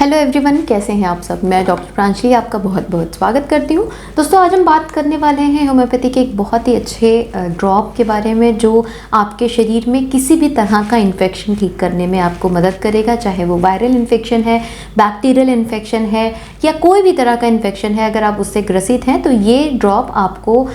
Hello everyone, कैसे हैं आप सब। मैं डॉक्टर प्रांजलि आपका बहुत बहुत स्वागत करती हूँ। दोस्तों, आज हम बात करने वाले हैं होम्योपैथी के एक बहुत ही अच्छे ड्रॉप के बारे में जो आपके शरीर में किसी भी तरह का इन्फेक्शन ठीक करने में आपको मदद करेगा। चाहे वो वायरल इन्फेक्शन है, बैक्टीरियल इन्फेक्शन है या कोई भी तरह का इन्फेक्शन है, अगर आप उससे ग्रसित हैं तो ये ड्रॉप आपको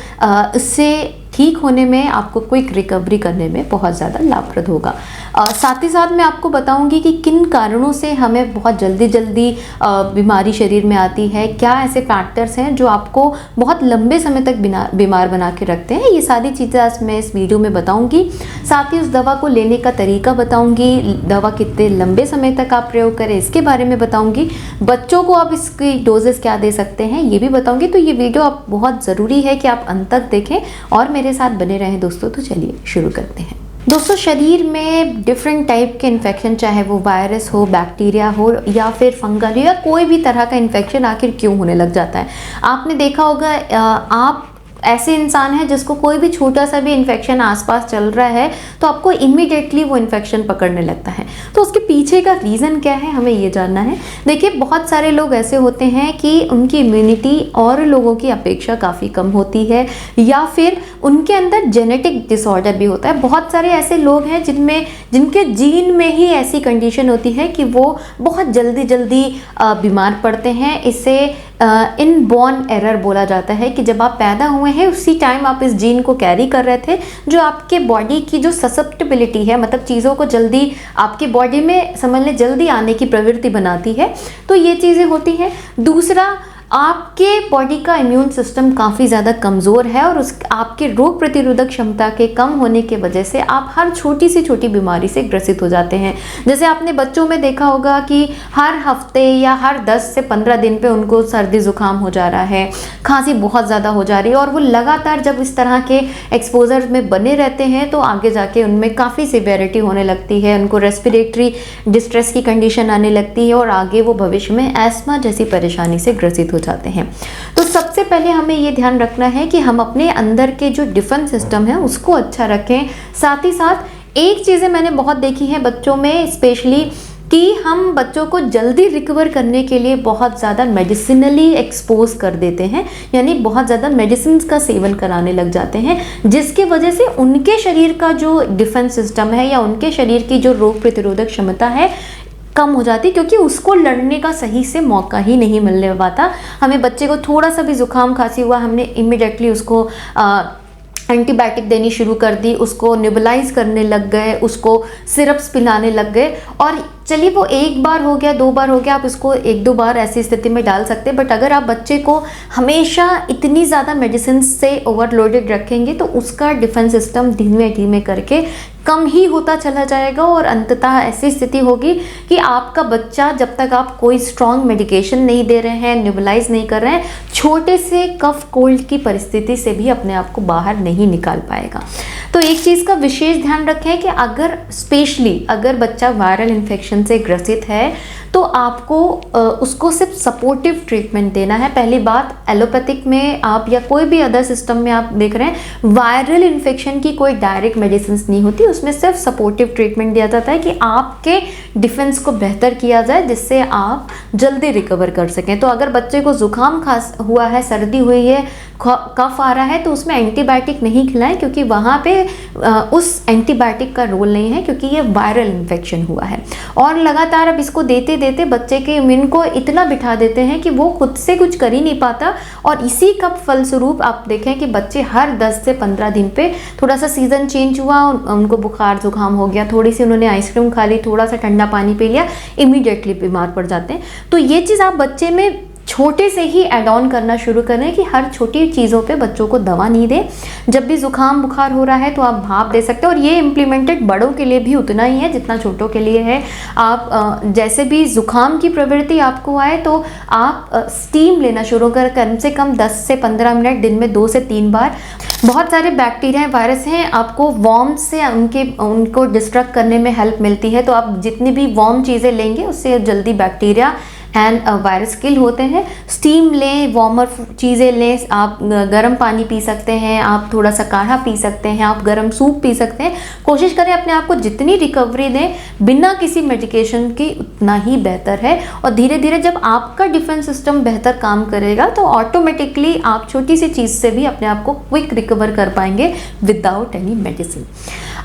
इससे ठीक होने में, आपको क्विक रिकवरी करने में बहुत ज़्यादा लाभप्रद होगा। साथ ही साथ मैं आपको बताऊंगी कि किन कारणों से हमें बहुत जल्दी बीमारी शरीर में आती है, क्या ऐसे फैक्टर्स हैं जो आपको बहुत लंबे समय तक बीमार बना के रखते हैं। ये सारी चीज़ें आज मैं इस वीडियो में बताऊंगी। साथ ही उस दवा को लेने का तरीका बताऊंगी, दवा कितने लंबे समय तक आप प्रयोग करें इसके बारे में बताऊंगी, बच्चों को आप इसकी डोजेस क्या दे सकते हैं ये भी बताऊंगी। तो ये वीडियो आप बहुत ज़रूरी है कि आप अंत तक देखें और मेरे साथ बने रहें दोस्तों। तो चलिए शुरू करते हैं। दोस्तों, शरीर में डिफरेंट टाइप के इन्फेक्शन, चाहे वो वायरस हो, बैक्टीरिया हो या फिर फंगल या कोई भी तरह का इन्फेक्शन आखिर क्यों होने लग जाता है। आपने देखा होगा, आप ऐसे इंसान हैं जिसको कोई भी छोटा सा भी इन्फेक्शन आसपास चल रहा है तो आपको इमीडिएटली वो इन्फेक्शन पकड़ने लगता है। तो उसके पीछे का रीज़न क्या है, हमें ये जानना है। देखिए, बहुत सारे लोग ऐसे होते हैं कि उनकी इम्यूनिटी और लोगों की अपेक्षा काफ़ी कम होती है या फिर उनके अंदर जेनेटिक डिसऑर्डर भी होता है। बहुत सारे ऐसे लोग हैं जिनके जीन में ही ऐसी कंडीशन होती है कि वो बहुत जल्दी बीमार पड़ते हैं। इससे इनबॉर्न एरर बोला जाता है कि जब आप पैदा हुए हैं उसी टाइम आप इस जीन को कैरी कर रहे थे, जो आपके बॉडी की जो ससेप्टिबिलिटी है, मतलब चीज़ों को जल्दी आपकी बॉडी में समझ लें जल्दी आने की प्रवृत्ति बनाती है। तो ये चीज़ें होती हैं। दूसरा, आपके बॉडी का इम्यून सिस्टम काफ़ी ज़्यादा कमज़ोर है और आपके रोग प्रतिरोधक क्षमता के कम होने की वजह से आप हर छोटी से छोटी बीमारी से ग्रसित हो जाते हैं। जैसे आपने बच्चों में देखा होगा कि हर हफ्ते या हर 10 से 15 दिन पे उनको सर्दी ज़ुकाम हो जा रहा है, खांसी बहुत ज़्यादा हो जा रही है और वो लगातार जब इस तरह के एक्सपोजर में बने रहते हैं तो आगे जाके उनमें काफ़ी सिवियरिटी होने लगती है, उनको रेस्पिरेटरी डिस्ट्रेस की कंडीशन आने लगती है और आगे वो भविष्य में एस्मा जैसी परेशानी से ग्रसित हो जाते हैं। तो सबसे पहले हमें ये ध्यान रखना है कि हम अपने अंदर के जो डिफेंस सिस्टम है उसको अच्छा रखें। साथ ही साथ एक चीज़ें मैंने बहुत देखी हैं बच्चों में स्पेशली, कि हम बच्चों को जल्दी रिकवर करने के लिए बहुत ज़्यादा मेडिसिनली एक्सपोज कर देते हैं, यानी बहुत ज़्यादा मेडिसिन का सेवन कराने लग जाते हैं, जिसके वजह से उनके शरीर का जो डिफेंस सिस्टम है या उनके शरीर की जो रोग प्रतिरोधक क्षमता है कम हो जाती, क्योंकि उसको लड़ने का सही से मौका ही नहीं मिलने पाता। हमें बच्चे को थोड़ा सा भी जुकाम खांसी हुआ, हमने इमिडिएटली उसको एंटीबायोटिक देनी शुरू कर दी, उसको न्यूबलाइज करने लग गए, उसको सिरप्स पिलाने लग गए। और चलिए वो एक बार हो गया, 2 बार हो गया, आप इसको 1-2 बार ऐसी स्थिति में डाल सकते हैं। बट अगर आप बच्चे को हमेशा इतनी ज़्यादा मेडिसिन से ओवरलोडेड रखेंगे तो उसका डिफेंस सिस्टम धीमे धीमे करके कम ही होता चला जाएगा और अंततः ऐसी स्थिति होगी कि आपका बच्चा, जब तक आप कोई स्ट्रॉन्ग मेडिकेशन नहीं दे रहे हैं, न्यूबलाइज नहीं कर रहे हैं, छोटे से कफ कोल्ड की परिस्थिति से भी अपने आप को बाहर नहीं निकाल पाएगा। तो एक चीज़ का विशेष ध्यान रखें कि अगर स्पेशली अगर बच्चा वायरल इन्फेक्शन से ग्रसित है तो आपको उसको सिर्फ सपोर्टिव ट्रीटमेंट देना है। पहली बात, एलोपैथिक में आप या कोई भी अदर सिस्टम में आप देख रहे हैं, वायरल इन्फेक्शन की कोई डायरेक्ट मेडिसिन नहीं होती, उसमें सिर्फ सपोर्टिव ट्रीटमेंट दिया जाता है कि आपके डिफेंस को बेहतर किया जाए जिससे आप जल्दी रिकवर कर सकें। तो अगर बच्चे को जुकाम खांस हुआ है, सर्दी हुई है, कफ आ रहा है, तो उसमें एंटीबायोटिक नहीं खिलाएं, क्योंकि वहाँ पे उस एंटीबायोटिक का रोल नहीं है, क्योंकि ये वायरल इन्फेक्शन हुआ है। और लगातार अब इसको देते देते बच्चे के इम्यून को इतना बिठा देते हैं कि वो खुद से कुछ कर ही नहीं पाता। और इसी का फलस्वरूप आप देखें कि बच्चे हर 10 से 15 दिन पे थोड़ा सा सीज़न चेंज हुआ, उनको बुखार जुकाम हो गया, थोड़ी सी उन्होंने आइसक्रीम खा ली, थोड़ा सा ठंडा पानी पी लिया, इमीडिएटली बीमार पड़ जाते हैं। तो ये चीज़ आप बच्चे में छोटे से ही ऐड ऑन करना शुरू करें कि हर छोटी चीज़ों पे बच्चों को दवा नहीं दें। जब भी जुकाम बुखार हो रहा है तो आप भाप दे सकते हैं, और ये इम्प्लीमेंटेड बड़ों के लिए भी उतना ही है जितना छोटों के लिए है। आप जैसे भी जुकाम की प्रवृत्ति आपको आए तो आप स्टीम लेना शुरू करें, कम से कम 10 से 15 मिनट दिन में 2 से 3 बार। बहुत सारे बैक्टीरिया वायरस हैं, आपको वार्म से उनको डिस्ट्रक्ट करने में हेल्प मिलती है। तो आप जितनी भी वार्म चीज़ें लेंगे उससे जल्दी बैक्टीरिया एंड वायरस किल होते हैं। स्टीम लें, वार्मर चीज़ें लें, आप गर्म पानी पी सकते हैं, आप थोड़ा सा काढ़ा पी सकते हैं, आप गर्म सूप पी सकते हैं। कोशिश करें अपने आप को जितनी रिकवरी दें बिना किसी मेडिकेशन की उतना ही बेहतर है। और धीरे धीरे जब आपका डिफेंस सिस्टम बेहतर काम करेगा तो ऑटोमेटिकली आप छोटी सी चीज़ से भी अपने आप को क्विक रिकवर कर पाएंगे विदाउट एनी मेडिसिन।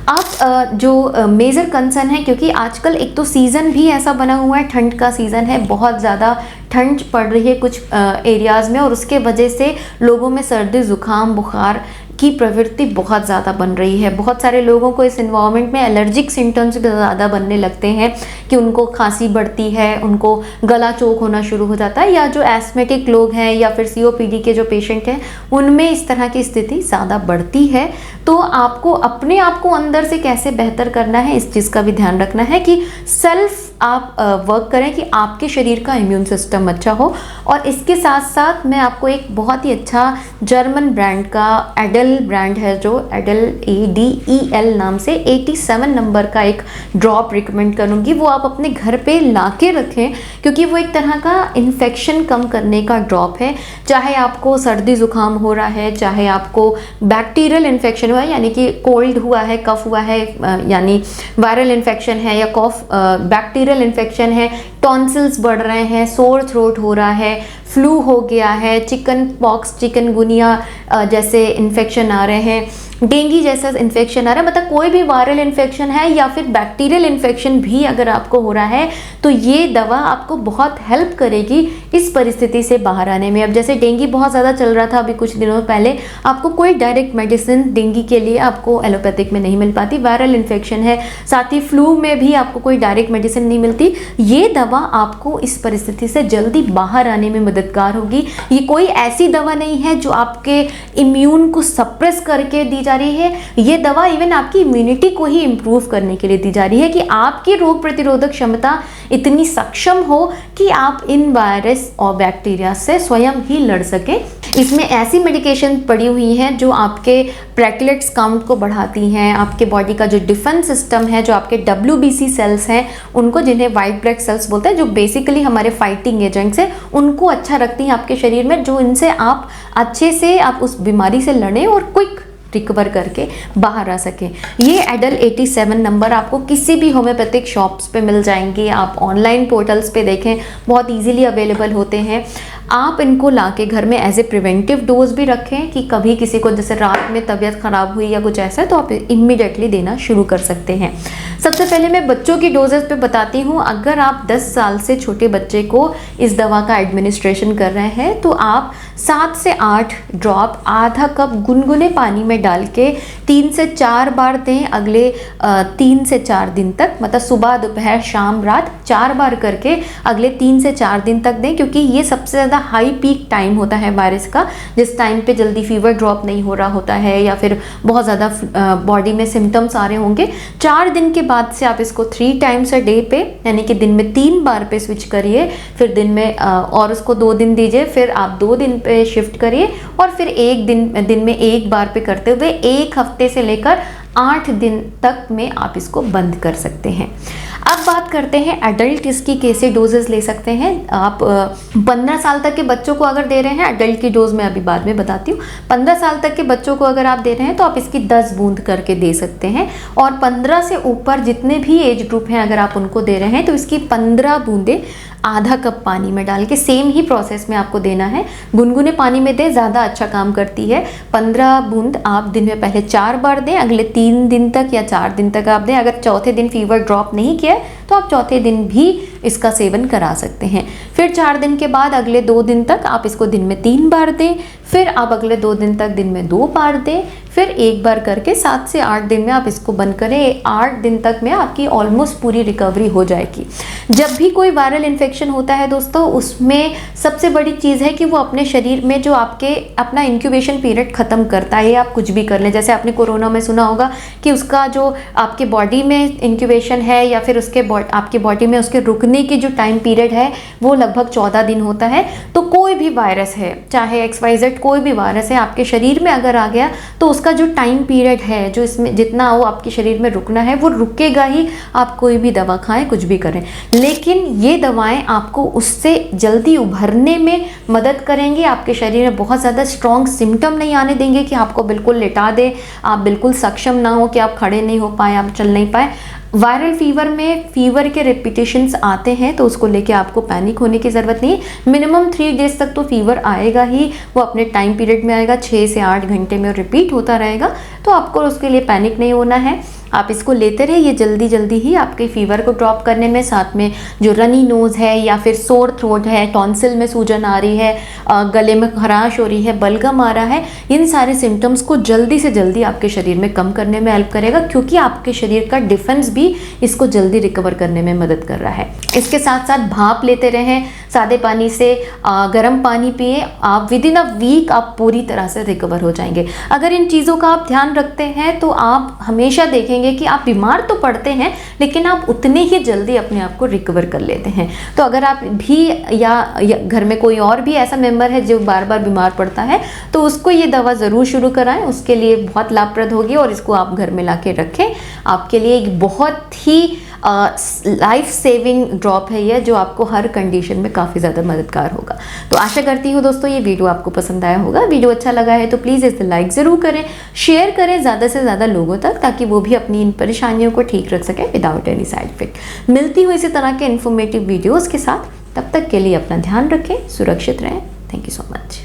आप जो मेजर कंसर्न है, क्योंकि आजकल एक तो सीज़न भी ऐसा बना हुआ है, ठंड का सीज़न है, बहुत ज़्यादा ठंड पड़ रही है कुछ एरियाज़ में, और उसके वजह से लोगों में सर्दी ज़ुकाम बुखार की प्रवृत्ति बहुत ज़्यादा बन रही है। बहुत सारे लोगों को इस इन्वायरमेंट में एलर्जिक सिम्टम्स भी ज़्यादा बनने लगते हैं कि उनको खांसी बढ़ती है, उनको गला चोक होना शुरू हो जाता है, या जो एस्थमेटिक लोग हैं या फिर COPD के जो पेशेंट हैं उनमें इस तरह की स्थिति ज़्यादा बढ़ती है। तो आपको अपने आप को अंदर से कैसे बेहतर करना है, इस चीज़ का भी ध्यान रखना है कि सेल्फ आप वर्क करें कि आपके शरीर का इम्यून सिस्टम अच्छा हो। और इसके साथ साथ मैं आपको एक बहुत ही अच्छा जर्मन ब्रांड का एडल ब्रांड है, जो एडल ADEL नाम से 87 नंबर का एक ड्रॉप रिकमेंड करूँगी। वो आप अपने घर पे ला के रखें, क्योंकि वो एक तरह का इन्फेक्शन कम करने का ड्रॉप है। चाहे आपको सर्दी ज़ुकाम हो रहा है, चाहे आपको बैक्टीरियल इन्फेक्शन हुआ है, यानी कि कोल्ड हुआ है, कफ हुआ है, यानी वायरल इन्फेक्शन है, या कफ बैक्टीरियल इन्फेक्शन है, टॉन्सिल्स बढ़ रहे हैं, सोर थ्रोट हो रहा है, फ्लू हो गया है, चिकन पॉक्स चिकनगुनिया जैसे इन्फेक्शन आ रहे हैं, डेंगू जैसा इन्फेक्शन आ रहा है, मतलब कोई भी वायरल इन्फेक्शन है या फिर बैक्टीरियल इन्फेक्शन भी अगर आपको हो रहा है तो ये दवा आपको बहुत हेल्प करेगी इस परिस्थिति से बाहर आने में। अब जैसे डेंगू बहुत ज़्यादा चल रहा था अभी कुछ दिनों पहले, आपको कोई डायरेक्ट मेडिसिन डेंगू के लिए आपको एलोपैथिक में नहीं मिल पाती, वायरल इन्फेक्शन है, साथ ही फ्लू में भी आपको कोई डायरेक्ट मेडिसिन नहीं मिलती। ये दवा आपको इस परिस्थिति से जल्दी बाहर आने में मददगार होगी। ये कोई ऐसी दवा नहीं है जो आपके इम्यून को सप्रेस करके दी जा रही है, ये दवा इवन आपकी इम्यूनिटी को ही इम्प्रूव करने के लिए दी जा रही है कि आपकी रोग प्रतिरोधक क्षमता इतनी सक्षम हो कि आप इन वायरस और बैक्टीरिया से स्वयं ही लड़ सके। इसमें ऐसी मेडिकेशन पड़ी हुई हैं जो आपके प्लेटलेट्स काउंट को बढ़ाती हैं, आपके बॉडी का जो डिफेंस सिस्टम है, जो आपके WBC सेल्स हैं उनको, जिन्हें वाइट ब्लड सेल्स बोलते हैं, जो बेसिकली हमारे फाइटिंग एजेंट्स हैं, उनको अच्छा रखती हैं आपके शरीर में, जो इनसे आप अच्छे से आप उस बीमारी से लड़ें और क्विक रिकवर करके बाहर आ सके। ये एडल 87 नंबर आपको किसी भी होम्योपैथिक शॉप्स पे मिल जाएंगे, आप ऑनलाइन पोर्टल्स पे देखें, बहुत इजीली अवेलेबल होते हैं। आप इनको लाके घर में एज ए प्रिवेंटिव डोज भी रखें कि कभी किसी को जैसे रात में तबीयत ख़राब हुई या कुछ ऐसा, तो आप इमीडिएटली देना शुरू कर सकते हैं। सबसे पहले मैं बच्चों की डोजेस पे बताती हूँ। अगर आप 10 साल से छोटे बच्चे को इस दवा का एडमिनिस्ट्रेशन कर रहे हैं तो आप 7 से 8 ड्रॉप आधा कप गुनगुने पानी में डाल के 3 से 4 बार दें अगले 3 से 4 दिन तक, मतलब सुबह दोपहर शाम रात 4 बार करके अगले 3 से 4 दिन तक दें, क्योंकि ये सबसे ज़्यादा हाई पीक टाइम होता है वायरस का, जिस टाइम पे जल्दी फीवर ड्रॉप नहीं हो रहा होता है या फिर बहुत ज़्यादा बॉडी में सिम्टम्स आ रहे होंगे। 4 दिन के बाद से आप इसको 3 टाइम्स अ डे पे, यानी कि दिन में 3 बार पे स्विच करिए, फिर दिन में और उसको 2 दिन दीजिए, फिर आप 2 दिन पे शिफ्ट करिए और फिर एक दिन में 1 बार पे करते हुए 1 हफ्ते से लेकर 8 दिन तक में आप इसको बंद कर सकते हैं। अब बात करते हैं एडल्ट इसकी कैसे डोजेस ले सकते हैं। आप 15 साल तक के बच्चों को अगर दे रहे हैं, एडल्ट की डोज मैं अभी बाद में बताती हूँ, 15 साल तक के बच्चों को अगर आप दे रहे हैं तो आप इसकी 10 बूंद करके दे सकते हैं, और 15 से ऊपर जितने भी एज ग्रुप हैं अगर आप उनको दे रहे हैं तो इसकी 15 बूंदे आधा कप पानी में डाल के, सेम ही प्रोसेस में आपको देना है। गुनगुने पानी में दें, ज़्यादा अच्छा काम करती है। 15 बूंद आप दिन में पहले 4 बार दें, अगले 3 दिन तक या 4 दिन तक आप दें। अगर चौथे दिन फीवर ड्रॉप नहीं किया है तो आप चौथे दिन भी इसका सेवन करा सकते हैं। फिर 4 दिन के बाद अगले 2 दिन तक आप इसको दिन में 3 बार दें, फिर आप अगले 2 दिन तक दिन में 2 बार दें, फिर 1 बार करके 7 से 8 दिन में आप इसको बंद करें। 8 दिन तक में आपकी ऑलमोस्ट पूरी रिकवरी हो जाएगी। जब भी कोई वायरल इन्फेक्शन होता है दोस्तों, उसमें सबसे बड़ी चीज़ है कि वो अपने शरीर में जो आपके अपना इंक्यूबेशन पीरियड ख़त्म करता है, आप कुछ भी कर लें। जैसे आपने कोरोना में सुना होगा कि उसका जो आपके बॉडी में इंक्यूबेशन है या फिर उसके आपके बॉडी में उसके रुकने रुकने की जो टाइम पीरियड है वो लगभग 14 दिन होता है। तो कोई भी वायरस है, चाहे XYZ कोई भी वायरस है आपके शरीर में अगर आ गया, तो उसका जो टाइम पीरियड है, जो इसमें जितना वो आपके शरीर में रुकना है वो रुकेगा ही, आप कोई भी दवा खाएं, कुछ भी करें। लेकिन ये दवाएं आपको उससे जल्दी उभरने में मदद करेंगी, आपके शरीर में बहुत ज़्यादा स्ट्रॉन्ग सिम्टम नहीं आने देंगे कि आपको बिल्कुल लिटा दे, आप बिल्कुल सक्षम ना हो, कि आप खड़े नहीं हो पाए, आप चल नहीं पाए। वायरल फीवर में फीवर के रिपीटेशंस आते हैं, तो उसको लेके आपको पैनिक होने की ज़रूरत नहीं। मिनिमम 3 डेज तक तो फीवर आएगा ही, वो अपने टाइम पीरियड में आएगा, 6 से 8 घंटे में रिपीट होता रहेगा, तो आपको उसके लिए पैनिक नहीं होना है। आप इसको लेते रहे, ये जल्दी जल्दी ही आपके फीवर को ड्रॉप करने में, साथ में जो रनी नोज़ है या फिर सोर थ्रोट है, टॉन्सिल में सूजन आ रही है, गले में खराश हो रही है, बलगम आ रहा है, इन सारे सिम्टम्स को जल्दी से जल्दी आपके शरीर में कम करने में हेल्प करेगा, क्योंकि आपके शरीर का डिफेंस भी इसको जल्दी रिकवर करने में मदद कर रहा है। इसके साथ साथ भाप लेते रहें, सादे पानी से गर्म पानी पिए, आप विदिन अ वीक आप पूरी तरह से रिकवर हो जाएंगे। अगर इन चीज़ों का आप ध्यान रखते हैं तो आप हमेशा देखेंगे कि आप बीमार तो पड़ते हैं, लेकिन आप उतने ही जल्दी अपने आप को रिकवर कर लेते हैं। तो अगर आप भी या घर में कोई और भी ऐसा मेंबर है जो बार बार बीमार पड़ता है, तो उसको ये दवा ज़रूर शुरू कराएं, उसके लिए बहुत लाभप्रद होगी, और इसको आप घर में ला के रखें। आपके लिए एक बहुत ही लाइफ सेविंग ड्रॉप है ये, जो आपको हर कंडीशन में काफ़ी ज़्यादा मददगार होगा। तो आशा करती हूँ दोस्तों ये वीडियो आपको पसंद आया होगा। वीडियो अच्छा लगा है तो प्लीज़ इसे लाइक ज़रूर करें, शेयर करें ज़्यादा से ज़्यादा लोगों तक, ताकि वो भी अपनी इन परेशानियों को ठीक रख सकें विदाउट एनी साइड इफेक्ट। मिलती हूँ इसी तरह के इन्फॉर्मेटिव वीडियोज़ के साथ, तब तक के लिए अपना ध्यान रखें, सुरक्षित रहें। Thank you so much.